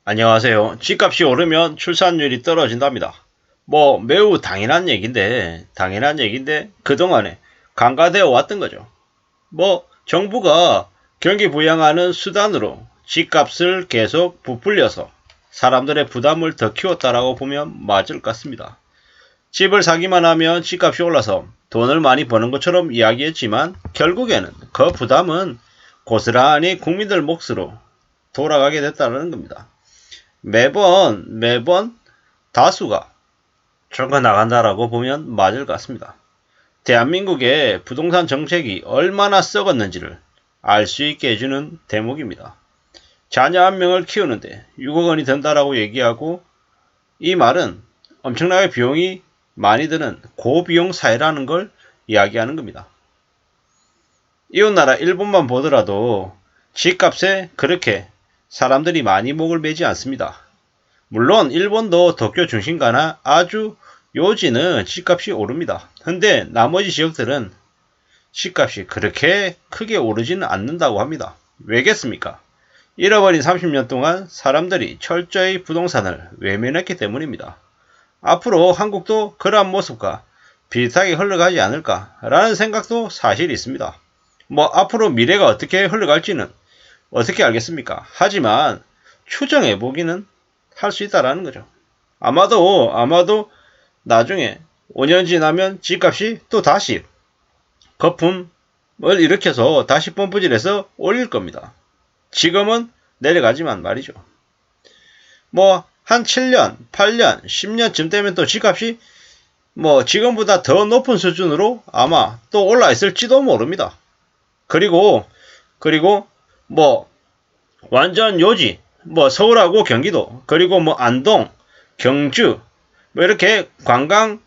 안녕하세요. 집값이 오르면 출산율이 떨어진답니다. 매우 당연한 얘기인데 그동안에 간과되어 왔던 거죠. 정부가 경기 부양하는 수단으로 집값을 계속 부풀려서 사람들의 부담을 더 키웠다라고 보면 맞을 것 같습니다. 집을 사기만 하면 집값이 올라서 돈을 많이 버는 것처럼 이야기했지만 결국에는 그 부담은 고스란히 국민들 몫으로 돌아가게 됐다는 겁니다. 매번 다수가 적어 나간다라고 보면 맞을 것 같습니다. 대한민국의 부동산 정책이 얼마나 썩었는지를 알 수 있게 해주는 대목입니다. 자녀 한 명을 키우는데 6억 원이 든다라고 얘기하고 이 말은 엄청나게 비용이 많이 드는 고비용 사회라는 걸 이야기하는 겁니다. 이웃나라 일본만 보더라도 집값에 그렇게 사람들이 많이 목을 매지 않습니다. 물론 일본도 도쿄 중심가나 아주 요지는 집값이 오릅니다. 근데 나머지 지역들은 집값이 그렇게 크게 오르지는 않는다고 합니다. 왜겠습니까? 잃어버린 30년 동안 사람들이 철저히 부동산을 외면했기 때문입니다. 앞으로 한국도 그러한 모습과 비슷하게 흘러가지 않을까라는 생각도 사실 있습니다. 앞으로 미래가 어떻게 흘러갈지는 어떻게 알겠습니까? 하지만 추정해보기는 할 수 있다라는 거죠. 아마도 나중에 5년 지나면 집값이 또 다시 거품을 일으켜서 다시 펌프질해서 올릴 겁니다. 지금은 내려가지만 말이죠. 한 7년, 8년, 10년쯤 되면 또 집값이 지금보다 더 높은 수준으로 아마 또 올라 있을지도 모릅니다. 그리고 완전 요지, 서울하고 경기도, 그리고 안동, 경주, 이렇게 관광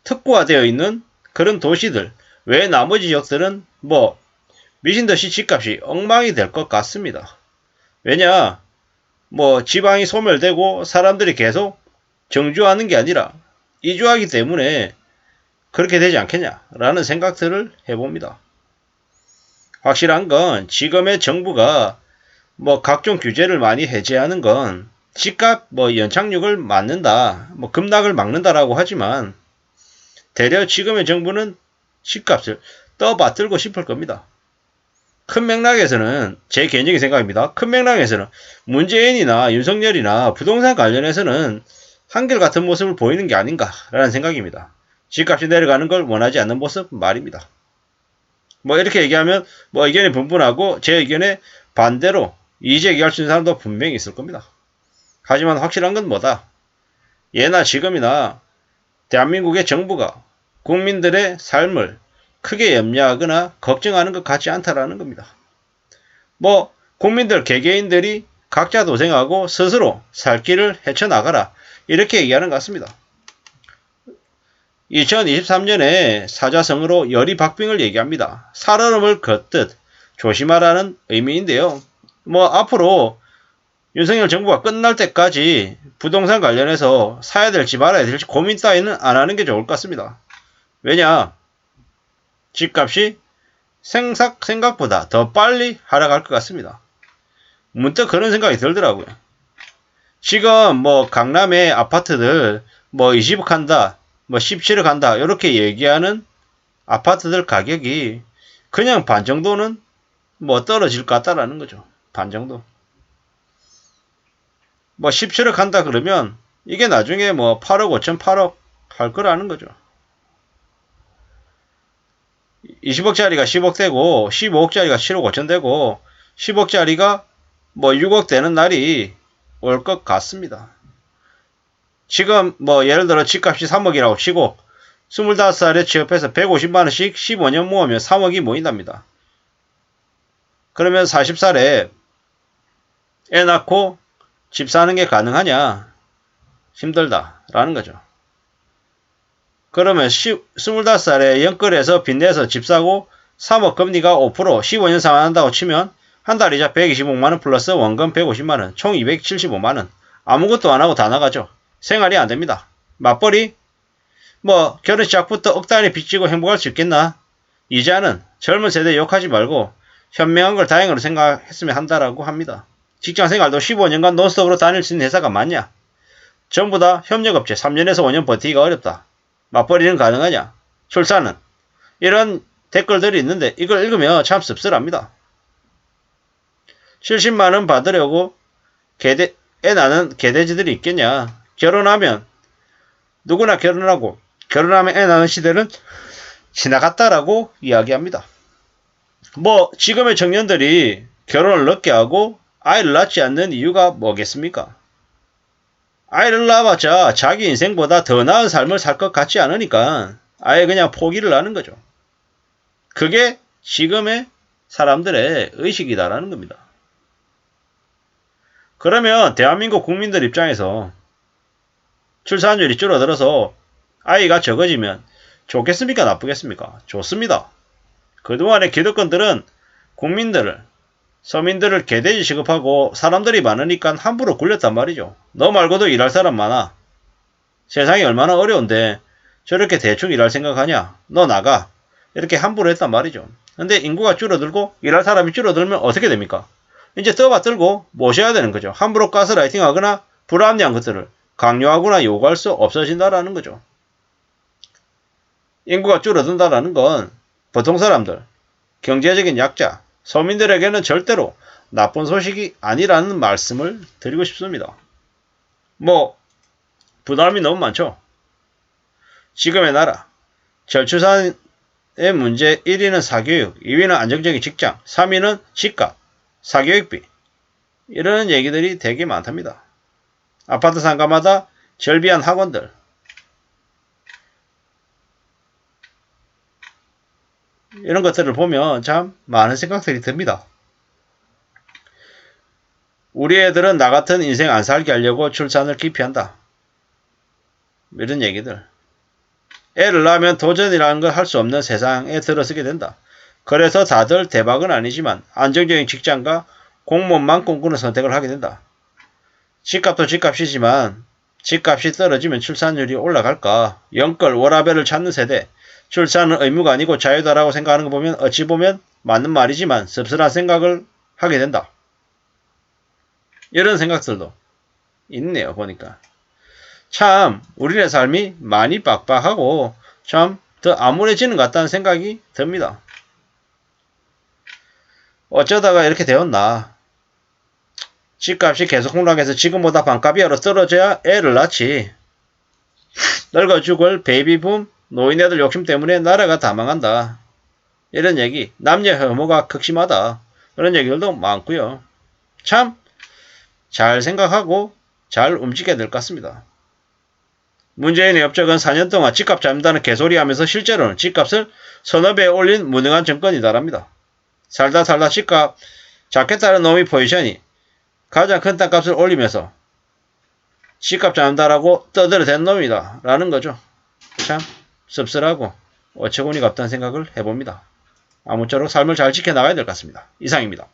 특구화되어 있는 그런 도시들, 외 나머지 지역들은 미친듯이 집값이 엉망이 될 것 같습니다. 왜냐, 지방이 소멸되고 사람들이 계속 정주하는 게 아니라 이주하기 때문에 그렇게 되지 않겠냐라는 생각들을 해봅니다. 확실한 건 지금의 정부가 각종 규제를 많이 해제하는 건 집값 연착륙을 막는다, 급락을 막는다라고 하지만 대려 지금의 정부는 집값을 떠받들고 싶을 겁니다. 큰 맥락에서는 제 개인적인 생각입니다. 큰 맥락에서는 문재인이나 윤석열이나 부동산 관련해서는 한결같은 모습을 보이는 게 아닌가라는 생각입니다. 집값이 내려가는 걸 원하지 않는 모습 말입니다. 이렇게 얘기하면 의견이 분분하고 제 의견에 반대로 이제기할 수 있는 사람도 분명히 있을 겁니다. 하지만 확실한 건 뭐다? 예나 지금이나 대한민국의 정부가 국민들의 삶을 크게 염려하거나 걱정하는 것 같지 않다라는 겁니다. 국민들 개개인들이 각자 도생하고 스스로 살 길을 헤쳐나가라, 이렇게 얘기하는 것 같습니다. 2023년에 사자성어로 열이박빙을 얘기합니다. 살얼음을 걷듯 조심하라는 의미인데요. 앞으로 윤석열 정부가 끝날 때까지 부동산 관련해서 사야 될지 말아야 될지 고민 따위는 안 하는 게 좋을 것 같습니다. 왜냐? 집값이 생각보다 더 빨리 하락할 것 같습니다. 문득 그런 생각이 들더라고요. 지금 강남의 아파트들 20억 한다, 17억 한다, 이렇게 얘기하는 아파트들 가격이 그냥 반 정도는 떨어질 것 같다라는 거죠. 반 정도. 17억 한다 그러면 이게 나중에 8억 5천 8억 할 거라는 거죠. 20억짜리가 10억 되고 15억짜리가 7억 5천 되고 10억짜리가 6억 되는 날이 올 것 같습니다. 지금 예를 들어 집값이 3억이라고 치고 25살에 취업해서 150만원씩 15년 모으면 3억이 모인답니다. 그러면 40살에 애 낳고 집 사는 게 가능하냐? 힘들다라는 거죠. 그러면 25살에 연끌해서 빚내서 집 사고 3억 금리가 5% 15년 상환한다고 치면 한 달 이자 125만원 플러스 원금 150만원 총 275만원 아무것도 안하고 다 나가죠. 생활이 안됩니다. 맞벌이? 결혼 시작부터 억 단위 빚지고 행복할 수 있겠나? 이자는 젊은 세대 욕하지 말고 현명한 걸 다행으로 생각했으면 한다라고 합니다. 직장생활도 15년간 논스톱으로 다닐 수 있는 회사가 맞냐? 전부 다 협력업체 3년에서 5년 버티기가 어렵다. 맞벌이는 가능하냐? 출산은? 이런 댓글들이 있는데 이걸 읽으면 참 씁쓸합니다. 70만원 받으려고 애 낳는 개돼지들이 있겠냐? 결혼하면 누구나 결혼하고 결혼하면 애 낳는 시대는 지나갔다라고 이야기합니다. 뭐 지금의 청년들이 결혼을 늦게 하고 아이를 낳지 않는 이유가 뭐겠습니까? 아이를 낳아봤자 자기 인생보다 더 나은 삶을 살 것 같지 않으니까 아예 그냥 포기를 하는 거죠. 그게 지금의 사람들의 의식이다라는 겁니다. 그러면 대한민국 국민들 입장에서 출산율이 줄어들어서 아이가 적어지면 좋겠습니까? 나쁘겠습니까? 좋습니다. 그동안의 기득권들은 국민들을, 서민들을 개돼지 취급하고 사람들이 많으니까 함부로 굴렸단 말이죠. 너 말고도 일할 사람 많아. 세상이 얼마나 어려운데 저렇게 대충 일할 생각하냐? 너 나가. 이렇게 함부로 했단 말이죠. 근데 인구가 줄어들고 일할 사람이 줄어들면 어떻게 됩니까? 이제 떠받들고 모셔야 되는 거죠. 함부로 가스라이팅 하거나 불합리한 것들을 강요하거나 요구할 수 없어진다라는 거죠. 인구가 줄어든다라는 건 보통 사람들, 경제적인 약자, 서민들에게는 절대로 나쁜 소식이 아니라는 말씀을 드리고 싶습니다. 뭐 부담이 너무 많죠. 지금의 나라, 저출산의 문제 1위는 사교육, 2위는 안정적인 직장, 3위는 집값, 사교육비 이런 얘기들이 되게 많답니다. 아파트 상가마다 절비한 학원들 이런 것들을 보면 참 많은 생각들이 듭니다. 우리 애들은 나 같은 인생 안 살게 하려고 출산을 기피한다. 이런 얘기들. 애를 낳으면 도전이라는 걸 할 수 없는 세상에 들어서게 된다. 그래서 다들 대박은 아니지만 안정적인 직장과 공무원만 꿈꾸는 선택을 하게 된다. 집값도 집값이지만 집값이 떨어지면 출산율이 올라갈까? 영끌 워라밸을 찾는 세대. 출산은 의무가 아니고 자유다라고 생각하는 거 보면 어찌 보면 맞는 말이지만 씁쓸한 생각을 하게 된다. 이런 생각들도 있네요. 보니까. 참 우리의 삶이 많이 빡빡하고 참 더 암울해지는 것 같다는 생각이 듭니다. 어쩌다가 이렇게 되었나. 집값이 계속 폭락해서 지금보다 반값이하러 떨어져야 애를 낳지. 늙어 죽을 베이비붐 노인애들 욕심 때문에 나라가 다 망한다. 이런 얘기, 남녀 혐오가 극심하다. 그런 얘기들도 많고요. 참 잘 생각하고 잘 움직여야 될 것 같습니다. 문재인의 업적은 4년 동안 집값 잡는다는 개소리 하면서 실제로는 집값을 서너 배 올린 무능한 정권이다랍니다. 살다 집값 잡겠다는 놈의 포지션이 가장 큰 땅값을 올리면서 집값 잡는다라고 떠들어댄 놈이다 라는 거죠. 참 씁쓸하고 어처구니가 없다는 생각을 해봅니다. 아무쪼록 삶을 잘 지켜나가야 될 것 같습니다. 이상입니다.